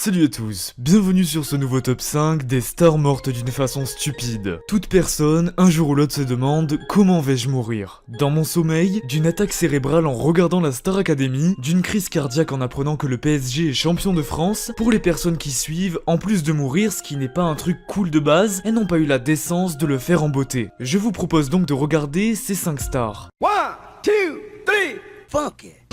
Salut à tous, bienvenue sur ce nouveau top 5 des stars mortes d'une façon stupide. Toute personne, un jour ou l'autre se demande comment vais-je mourir. Dans mon sommeil, d'une attaque cérébrale en regardant la Star Academy, d'une crise cardiaque en apprenant que le PSG est champion de France, pour les personnes qui suivent, en plus de mourir, ce qui n'est pas un truc cool de base, elles n'ont pas eu la décence de le faire en beauté. Je vous propose donc de regarder ces 5 stars. 1, 2, 3, funk it.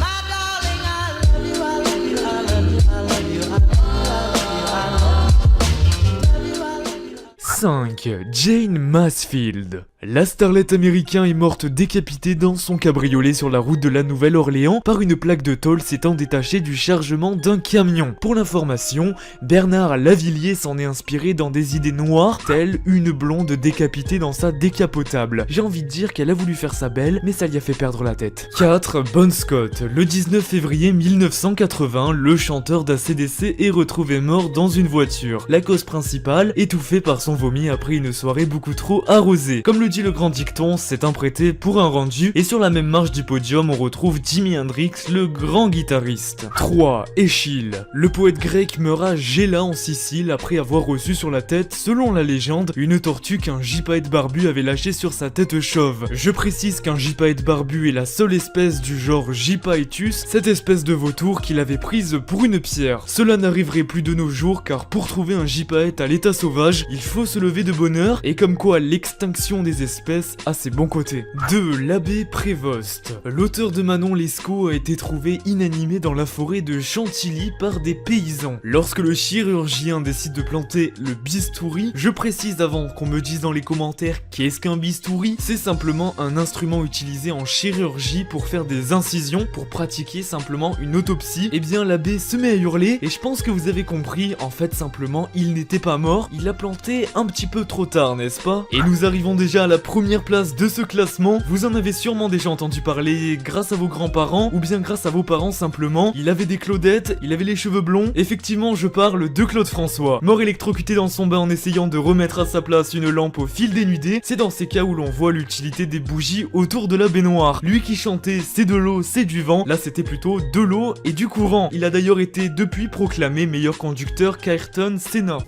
5. Jane Mansfield. La starlette américaine est morte décapitée dans son cabriolet sur la route de la Nouvelle-Orléans par une plaque de tôle s'étant détachée du chargement d'un camion. Pour l'information, Bernard Lavilliers s'en est inspiré dans des idées noires, telles une blonde décapitée dans sa décapotable. J'ai envie de dire qu'elle a voulu faire sa belle, mais ça lui a fait perdre la tête. 4. Bon Scott. Le 19 février 1980, le chanteur d'ACDC est retrouvé mort dans une voiture. La cause principale, étouffé par son vomi après une soirée beaucoup trop arrosée. Comme le dit le grand dicton, c'est un prêté pour un rendu, et sur la même marche du podium on retrouve Jimi Hendrix, le grand guitariste. 3. Échille. Le poète grec meurt à Gela en Sicile après avoir reçu sur la tête, selon la légende, une tortue qu'un gypaète barbu avait lâchée sur sa tête chauve. Je précise qu'un gypaète barbu est la seule espèce du genre Gypaetus, cette espèce de vautour qu'il avait prise pour une pierre. Cela n'arriverait plus de nos jours car pour trouver un gypaète à l'état sauvage, il faut se lever de bonne heure, et comme quoi l'extinction des espèces a ses bons côtés. 2. L'abbé Prévost. L'auteur de Manon Lescaut a été trouvé inanimé dans la forêt de Chantilly par des paysans. Lorsque le chirurgien décide de planter le bistouri, je précise avant qu'on me dise dans les commentaires qu'est-ce qu'un bistouri, c'est simplement un instrument utilisé en chirurgie pour faire des incisions, pour pratiquer simplement une autopsie. Et bien l'abbé se met à hurler, et je pense que vous avez compris, en fait simplement il n'était pas mort, il l'a planté un petit peu trop tard, n'est-ce pas? Et nous arrivons déjà à la première place de ce classement. Vous en avez sûrement déjà entendu parler grâce à vos grands-parents, ou bien grâce à vos parents simplement. Il avait des Claudettes, il avait les cheveux blonds. Effectivement, je parle de Claude François. Mort électrocuté dans son bain en essayant de remettre à sa place une lampe au fil dénudé, c'est dans ces cas où l'on voit l'utilité des bougies autour de la baignoire. Lui qui chantait c'est de l'eau, c'est du vent, là c'était plutôt de l'eau et du courant. Il a d'ailleurs été depuis proclamé meilleur conducteur qu'Ayrton Senna.